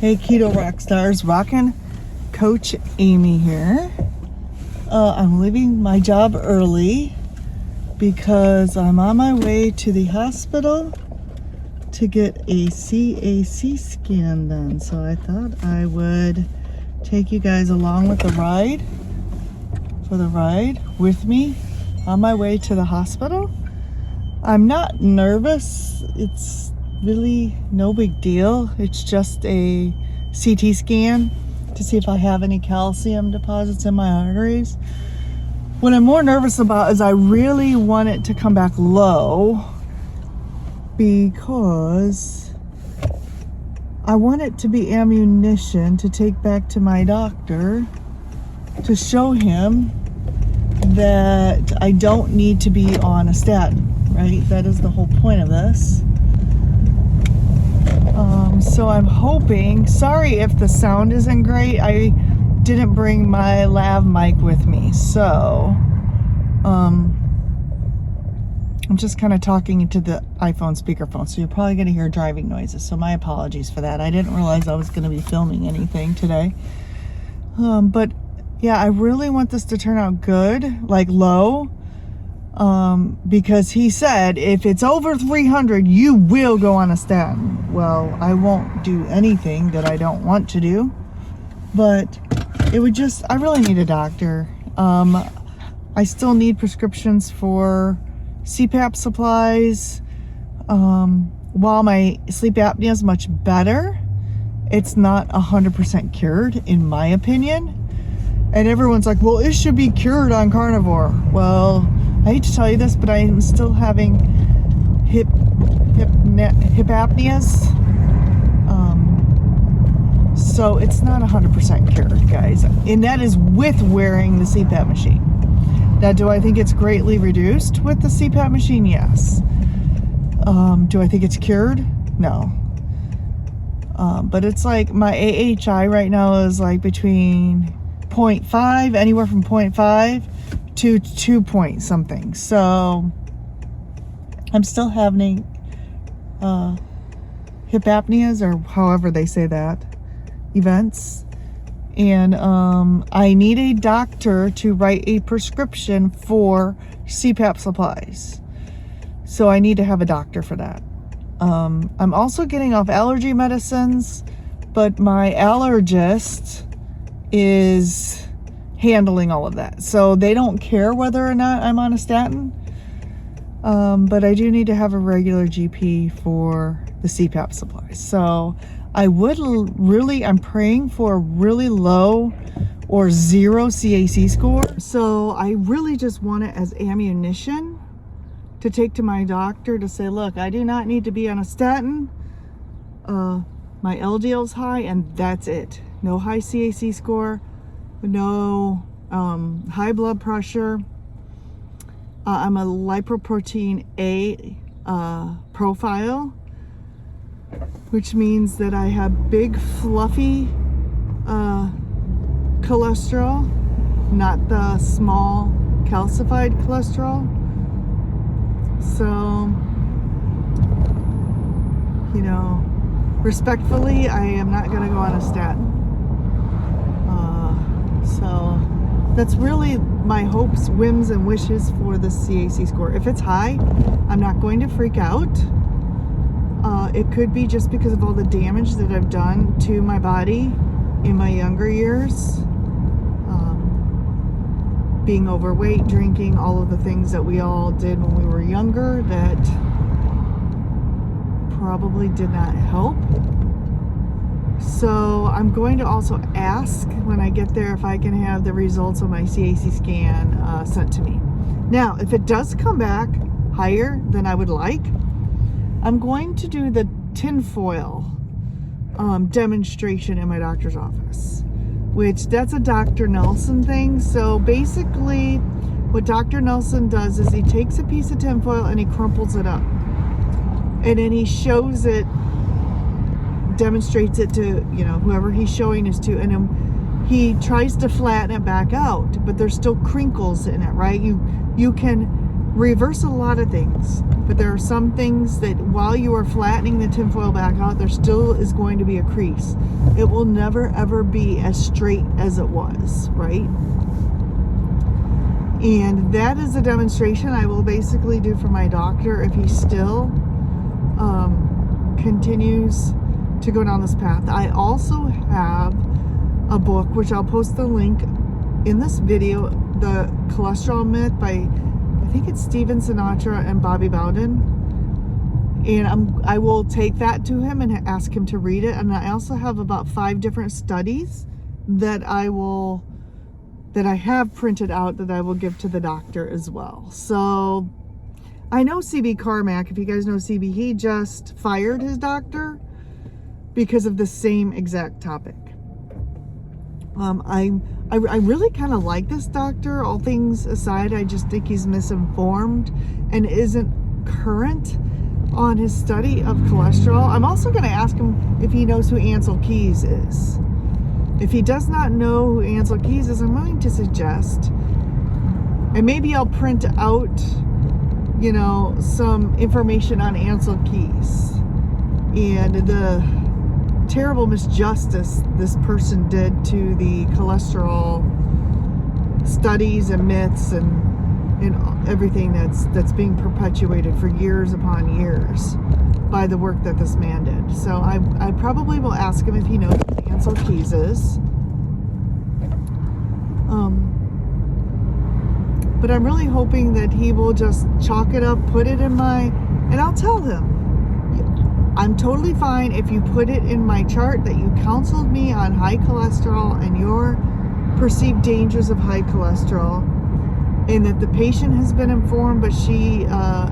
Hey Keto Rock Stars, rockin' Coach Amy here. I'm leaving my job early because I'm on my way to the hospital to get a CAC scan done. So I thought I would take you guys along with the ride, with me on my way to the hospital. I'm not nervous. It's really no big deal. It's just a CT scan to see if I have any calcium deposits in my arteries. What I'm more nervous about is I really want it to come back low because I want it to be ammunition to take back to my doctor to show him that I don't need to be on a statin, right? That is the whole point of this. So I'm hoping, sorry if the sound isn't great, I didn't bring my lav mic with me, so I'm just kind of talking into the iPhone speakerphone, so you're probably going to hear driving noises, so my apologies for that. I didn't realize I was going to be filming anything today. But yeah, I really want this to turn out good, like low. Because he said if it's over 300 you will go on a statin. Well, I won't do anything that I don't want to do, but it would just, I really need a doctor. I still need prescriptions for CPAP supplies. While my sleep apnea is much better, it's not 100% cured in my opinion. And everyone's like, well, it should be cured on carnivore. Well, I hate to tell you this, but I am still having hip apneas. So it's not 100% cured, guys. And that is with wearing the CPAP machine. Now, do I think it's greatly reduced with the CPAP machine? Yes. Do I think it's cured? No. But it's like my AHI right now is like between 0.5, anywhere from 0.5 to 2 point something. So I'm still having hip apneas, or however they say that, events. And I need a doctor to write a prescription for CPAP supplies. So I need to have a doctor for that. I'm also getting off allergy medicines, but my allergist is handling all of that. So they don't care whether or not I'm on a statin. But I do need to have a regular GP for the CPAP supplies. So I would really, I'm praying for a really low or zero CAC score. So I really just want it as ammunition to take to my doctor to say, look, I do not need to be on a statin. My LDL's high and that's it. No high CAC score, no high blood pressure. I'm a lipoprotein A profile, which means that I have big fluffy cholesterol, not the small calcified cholesterol. So, you know, respectfully, I am not going to go on a statin. So that's really my hopes, whims, and wishes for the CAC score. If it's high, I'm not going to freak out. It could be just because of all the damage that I've done to my body in my younger years. Being overweight, drinking, all of the things that we all did when we were younger that probably did not help. So I'm going to also ask when I get there if I can have the results of my CAC scan sent to me. Now, if it does come back higher than I would like, I'm going to do the tinfoil demonstration in my doctor's office, which that's a Dr. Nelson thing. So basically what Dr. Nelson does is he takes a piece of tinfoil and he crumples it up. And then he shows it, demonstrates it to, you know, whoever he's showing this to, and then he tries to flatten it back out, but there's still crinkles in it, right? You can reverse a lot of things, but there are some things that while you are flattening the tinfoil back out, there still is going to be a crease. It will never ever be as straight as it was, right? And that is a demonstration I will basically do for my doctor if he still continues to go down this path. I also have a book, which I'll post the link in this video, The Cholesterol Myth by, I think it's Steven Sinatra and Bobby Bowden. And I will take that to him and ask him to read it. And I also have about 5 different studies that I have printed out that I will give to the doctor as well. So I know CB Carmack, if you guys know CB, he just fired his doctor because of the same exact topic. I really kind of like this doctor. All things aside, I just think he's misinformed and isn't current on his study of cholesterol. I'm also going to ask him if he knows who Ansel Keys is. If he does not know who Ansel Keys is, I'm going to suggest, and maybe I'll print out, you know, some information on Ansel Keys and the terrible misjustice this person did to the cholesterol studies and myths and everything that's being perpetuated for years upon years by the work that this man did. So I probably will ask him if he knows who Ansel Keys is. But I'm really hoping that he will just chalk it up, put it in and I'll tell him, I'm totally fine if you put it in my chart that you counseled me on high cholesterol and your perceived dangers of high cholesterol, and that the patient has been informed, but she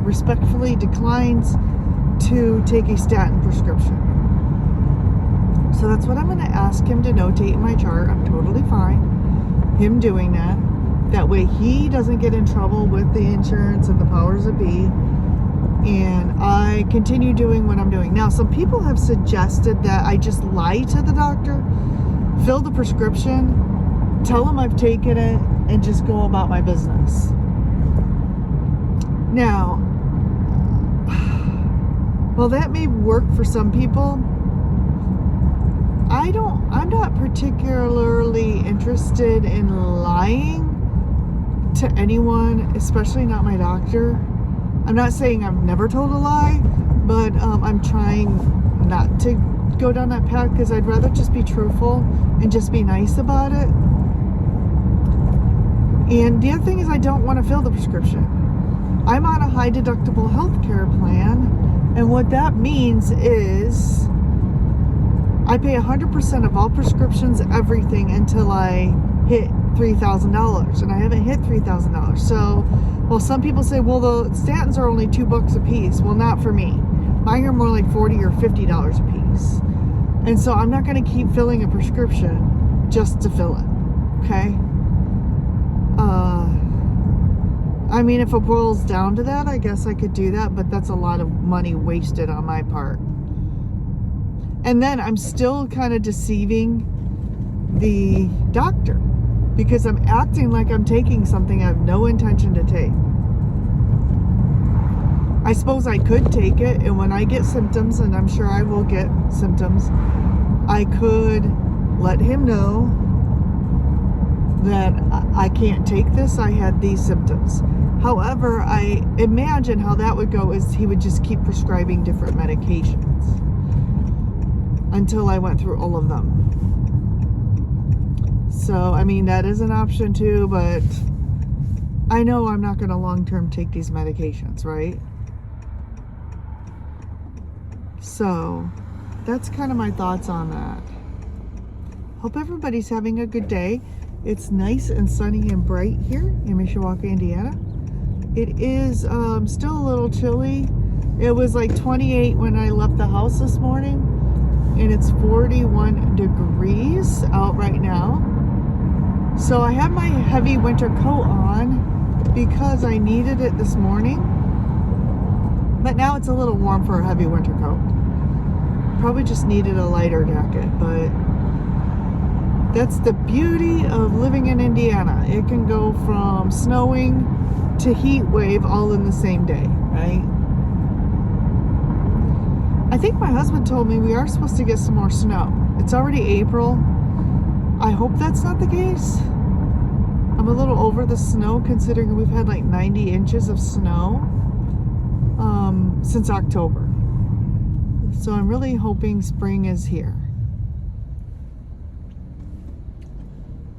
respectfully declines to take a statin prescription. So that's what I'm going to ask him to notate in my chart. I'm totally fine him doing that. That way he doesn't get in trouble with the insurance and the powers that be. And I continue doing what I'm doing. Now, some people have suggested that I just lie to the doctor, fill the prescription, tell him I've taken it, and just go about my business. Now, well, that may work for some people. I'm not particularly interested in lying to anyone, especially not my doctor. I'm not saying I've never told a lie, but I'm trying not to go down that path because I'd rather just be truthful and just be nice about it. And the other thing is I don't want to fill the prescription. I'm on a high deductible health care plan, and what that means is I pay 100% of all prescriptions, everything, until I hit $3,000, and I haven't hit $3,000. So, well, some people say, well, the statins are only $2 a piece. Well, not for me. Mine are more like $40 or $50 a piece. And so I'm not going to keep filling a prescription just to fill it. Okay? I mean, if it boils down to that, I guess I could do that, but that's a lot of money wasted on my part. And then I'm still kind of deceiving the doctor because I'm acting like I'm taking something I have no intention to take. I suppose I could take it, and when I get symptoms, and I'm sure I will get symptoms, I could let him know that I can't take this, I had these symptoms. However, I imagine how that would go is he would just keep prescribing different medications until I went through all of them. So, I mean, that is an option too, but I know I'm not going to long-term take these medications, right? So, that's kind of my thoughts on that. Hope everybody's having a good day. It's nice and sunny and bright here in Mishawaka, Indiana. It is still a little chilly. It was like 28 when I left the house this morning, and it's 41 degrees out right now. So I have my heavy winter coat on because I needed it this morning, but now it's a little warm for a heavy winter coat. Probably just needed a lighter jacket, but That's the beauty of living in Indiana. It can go from snowing to heat wave all in the same day, right? I think my husband told me we are supposed to get some more snow. It's already April. I hope that's not the case. I'm a little over the snow considering we've had like 90 inches of snow since October. So I'm really hoping spring is here.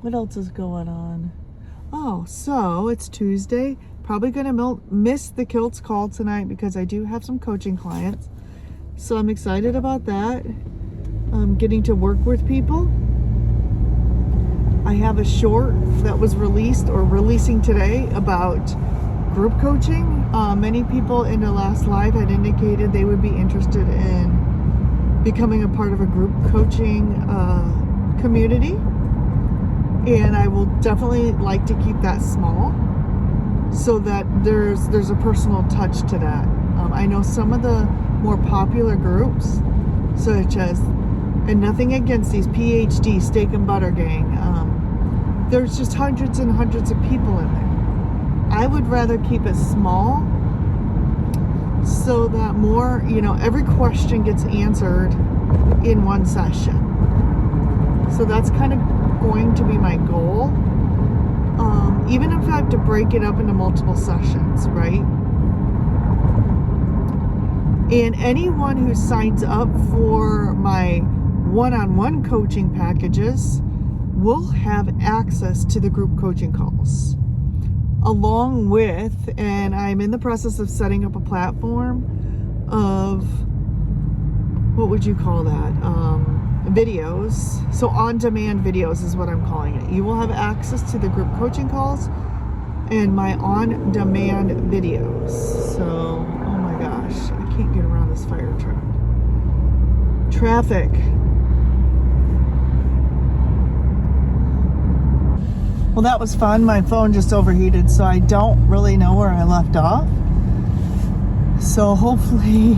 What else is going on? Oh, so it's Tuesday. Probably gonna miss the Kilts call tonight because I do have some coaching clients. So I'm excited about that. Getting to work with people. I have a short that was released or releasing today about group coaching. Many people in the last live had indicated they would be interested in becoming a part of a group coaching community. And I will definitely like to keep that small so that there's a personal touch to that. I know some of the more popular groups, such as, and nothing against these PhD steak and butter gang, there's just hundreds and hundreds of people in there. I would rather keep it small so that more, every question gets answered in one session. So that's kind of going to be my goal. Even if I have to break it up into multiple sessions, right? And anyone who signs up for my one-on-one coaching packages will have access to the group coaching calls. Along with, and I'm in the process of setting up a platform of, what would you call that? Videos. So on-demand videos is what I'm calling it. You will have access to the group coaching calls and my on-demand videos. So, oh my gosh, I can't get around this fire truck. Traffic. Well, that was fun. My phone just overheated, so I don't really know where I left off. So hopefully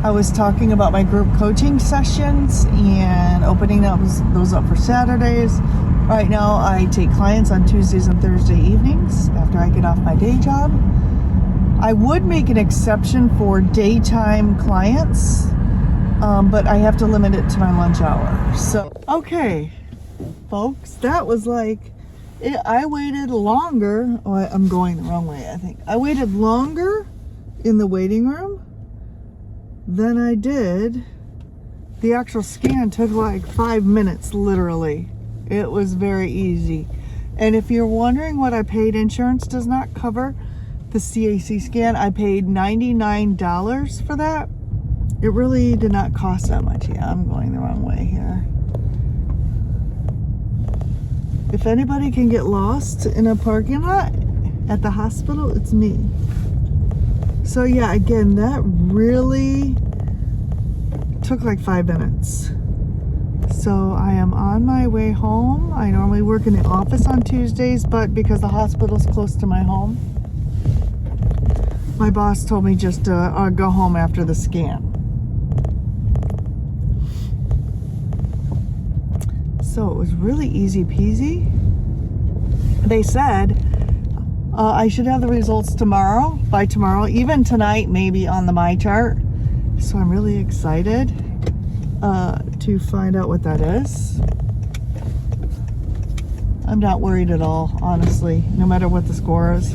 I was talking about my group coaching sessions and opening those up for Saturdays. Right now, I take clients on Tuesdays and Thursday evenings after I get off my day job. I would make an exception for daytime clients, but I have to limit it to my lunch hour. So, okay, folks, that was like, I waited longer. Oh, I'm going the wrong way, I think. I waited longer in the waiting room than I did. The actual scan took like 5 minutes, literally. It was very easy. And if you're wondering what I paid, insurance does not cover the CAC scan. I paid $99 for that. It really did not cost that much. Yeah, I'm going the wrong way here. If anybody can get lost in a parking lot at the hospital, it's me. So yeah, again, that really took like 5 minutes. So I am on my way home. I normally work in the office on Tuesdays, but because the hospital's close to my home, my boss told me just to go home after the scan. So it was really easy peasy. They said I should have the results by tomorrow, even tonight, maybe on the My Chart. So I'm really excited to find out what that is. I'm not worried at all, honestly, no matter what the score is.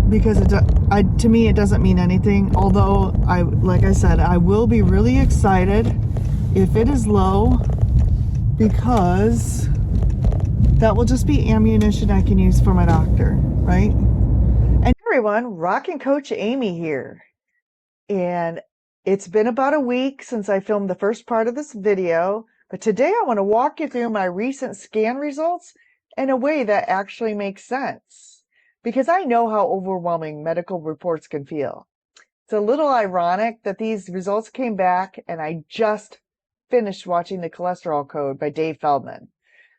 Because to me, it doesn't mean anything. Although, like I said, I will be really excited if it is low, because that will just be ammunition I can use for my doctor, right? And everyone, Rockin' Coach Amy here. And it's been about a week since I filmed the first part of this video, but today I want to walk you through my recent scan results in a way that actually makes sense, because I know how overwhelming medical reports can feel. It's a little ironic that these results came back and I just finished watching The Cholesterol Code by Dave Feldman.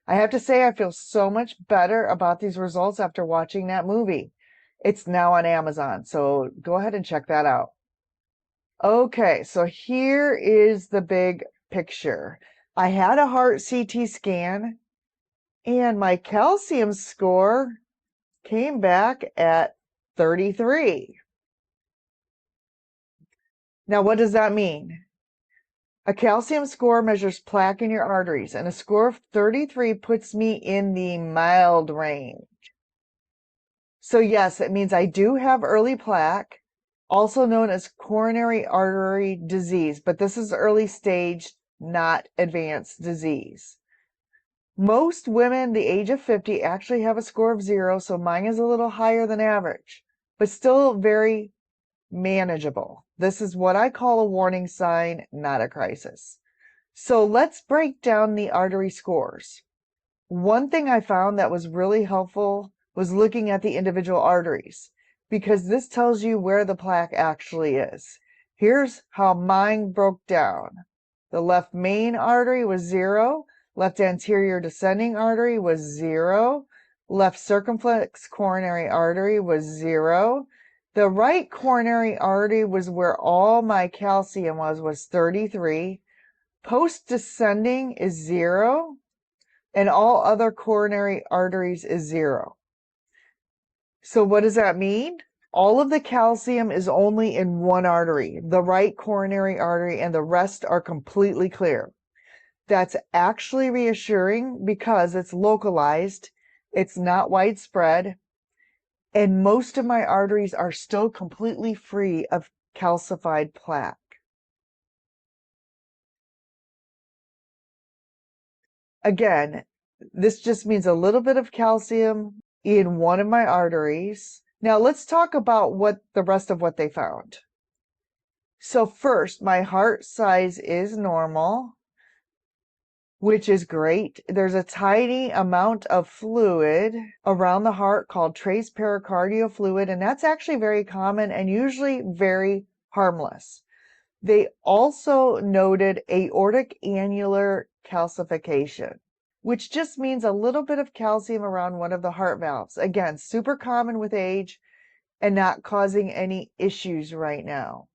I have to say I feel so much better about these results after watching that movie. It's now on Amazon, so go ahead and check that out. Okay, so here is the big picture. I had a heart CT scan and my calcium score came back at 33. Now, what does that mean? A calcium score measures plaque in your arteries, and a score of 33 puts me in the mild range. So yes, it means I do have early plaque, also known as coronary artery disease, but this is early stage, not advanced disease. Most women the age of 50 actually have a score of 0, so mine is a little higher than average, but still very manageable. This is what I call a warning sign, not a crisis. So let's break down the artery scores. One thing I found that was really helpful was looking at the individual arteries, because this tells you where the plaque actually is. Here's how mine broke down. The left main artery was 0, left anterior descending artery was 0, left circumflex coronary artery was 0. The right coronary artery was where all my calcium was 33. Post-descending is 0, and all other coronary arteries is 0. So what does that mean? All of the calcium is only in one artery, the right coronary artery, and the rest are completely clear. That's actually reassuring because it's localized, it's not widespread, and most of my arteries are still completely free of calcified plaque. Again, this just means a little bit of calcium in one of my arteries. Now let's talk about what the rest of what they found. So first, my heart size is normal, which is great. There's a tiny amount of fluid around the heart called trace pericardial fluid, and that's actually very common and usually very harmless. They also noted aortic annular calcification, which just means a little bit of calcium around one of the heart valves. Again, super common with age and not causing any issues right now.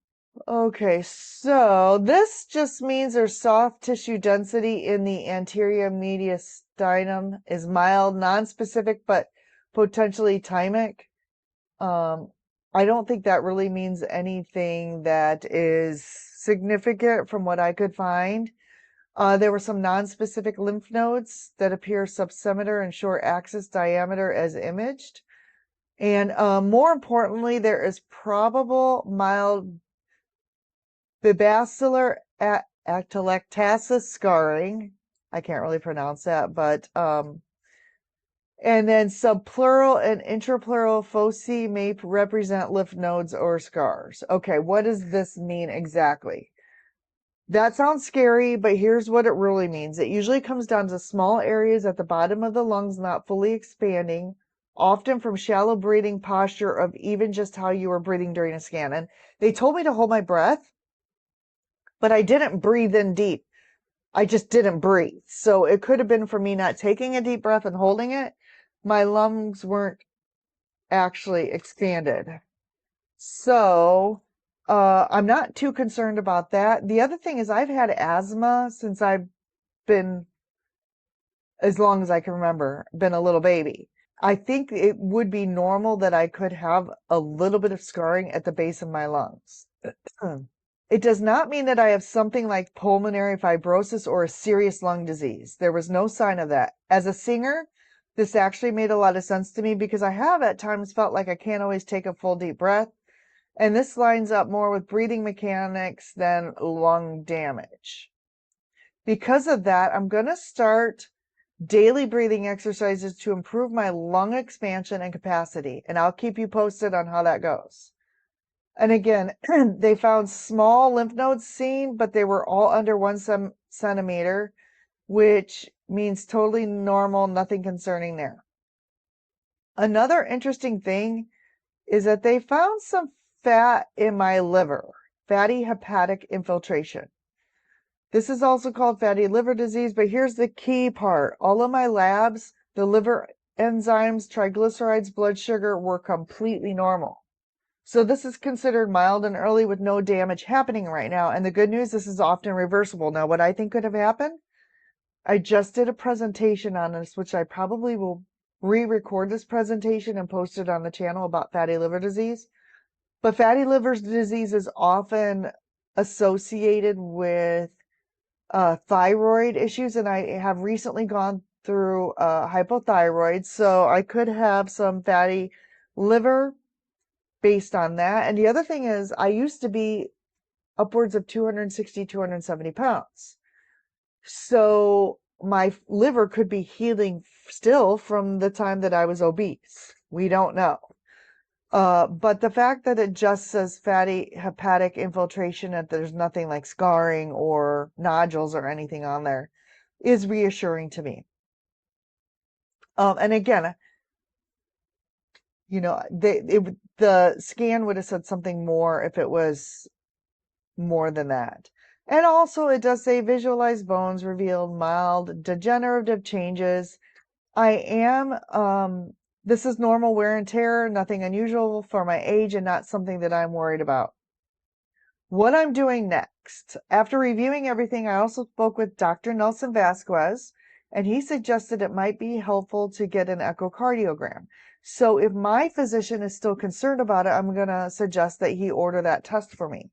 Okay, so this just means there's soft tissue density in the anterior mediastinum is mild, non-specific, but potentially thymic. I don't think that really means anything that is significant from what I could find. There were some non-specific lymph nodes that appear subsemitar and short axis diameter as imaged. And more importantly, there is probable mild bibasilar atelectasis scarring. I can't really pronounce that, but and then subpleural and intrapleural foci may represent lymph nodes or scars. Okay, what does this mean exactly? That sounds scary, but here's what it really means. It usually comes down to small areas at the bottom of the lungs not fully expanding, often from shallow breathing posture of even just how you were breathing during a scan. And they told me to hold my breath, but I didn't breathe in deep. I just didn't breathe. So it could have been for me not taking a deep breath and holding it. My lungs weren't actually expanded. So I'm not too concerned about that. The other thing is I've had asthma since I've been, as long as I can remember, been a little baby. I think it would be normal that I could have a little bit of scarring at the base of my lungs. It does not mean that I have something like pulmonary fibrosis or a serious lung disease. There was no sign of that. As a singer, this actually made a lot of sense to me because I have at times felt like I can't always take a full deep breath. And this lines up more with breathing mechanics than lung damage. Because of that, I'm going to start daily breathing exercises to improve my lung expansion and capacity. And I'll keep you posted on how that goes. And again, they found small lymph nodes seen, but they were all under 1 centimeter, which means totally normal, nothing concerning there. Another interesting thing is that they found some fat in my liver, fatty hepatic infiltration. This is also called fatty liver disease, but here's the key part. All of my labs, the liver enzymes, triglycerides, blood sugar were completely normal. So this is considered mild and early with no damage happening right now. And the good news, this is often reversible. Now, what I think could have happened, I just did a presentation on this, which I probably will re-record this presentation and post it on the channel about fatty liver disease. But fatty liver disease is often associated with thyroid issues, and I have recently gone through hypothyroid, so I could have some fatty liver based on that. And the other thing is, I used to be upwards of 260, 270 pounds. So my liver could be healing still from the time that I was obese. We don't know. But the fact that it just says fatty hepatic infiltration and there's nothing like scarring or nodules or anything on there is reassuring to me. And again, you know, the scan would have said something more if it was more than that. And also it does say visualized bones revealed mild degenerative changes. This is normal wear and tear, nothing unusual for my age and not something that I'm worried about. What I'm doing next, after reviewing everything, I also spoke with Dr. Nelson Vasquez, and he suggested it might be helpful to get an echocardiogram. So if my physician is still concerned about it, I'm going to suggest that he order that test for me.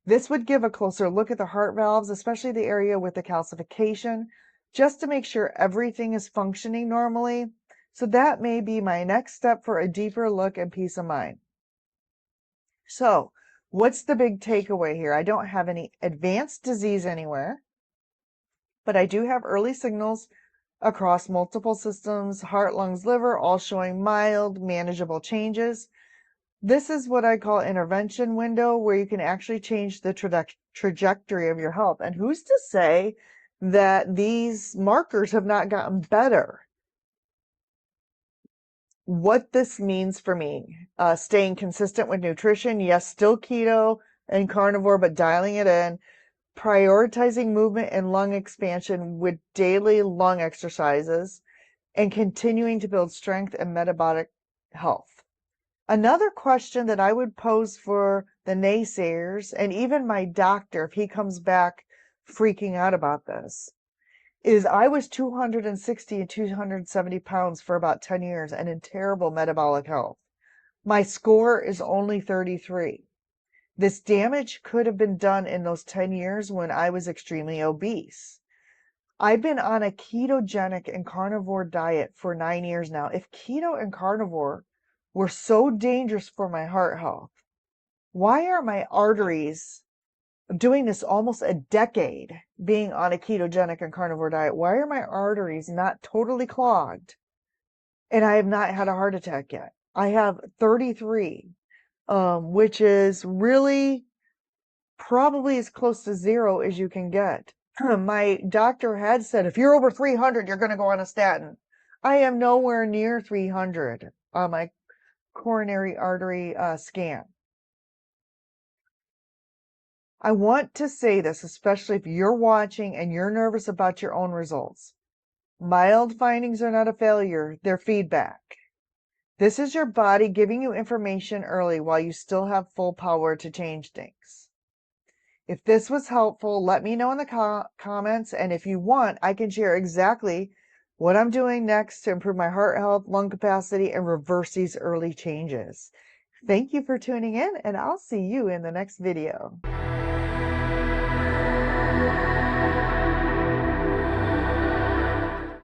This would give a closer look at the heart valves, especially the area with the calcification, just to make sure everything is functioning normally. So that may be my next step for a deeper look and peace of mind. So, what's the big takeaway here? I don't have any advanced disease anywhere, but I do have early signals across multiple systems, heart, lungs, liver, all showing mild, manageable changes. This is what I call intervention window, where you can actually change the trajectory of your health. And who's to say that these markers have not gotten better? What this means for me, staying consistent with nutrition, yes, still keto and carnivore, but dialing it in, prioritizing movement and lung expansion with daily lung exercises, and continuing to build strength and metabolic health. Another question that I would pose for the naysayers, and even my doctor, if he comes back freaking out about this, is I was 260 and 270 pounds for about 10 years and in terrible metabolic health. My score is only 33. This damage could have been done in those 10 years when I was extremely obese. I've been on a ketogenic and carnivore diet for 9 years now. If keto and carnivore were so dangerous for my heart health, why are my arteries, doing this almost a decade, being on a ketogenic and carnivore diet, why are my arteries not totally clogged? And I have not had a heart attack yet. I have 33, which is really probably as close to zero as you can get. My doctor had said, if you're over 300, you're going to go on a statin. I am nowhere near 300 on my coronary artery scan. I want to say this, especially if you're watching and you're nervous about your own results. Mild findings are not a failure, they're feedback. This is your body giving you information early while you still have full power to change things. If this was helpful, let me know in the comments, and if you want, I can share exactly what I'm doing next to improve my heart health, lung capacity, and reverse these early changes. Thank you for tuning in, and I'll see you in the next video.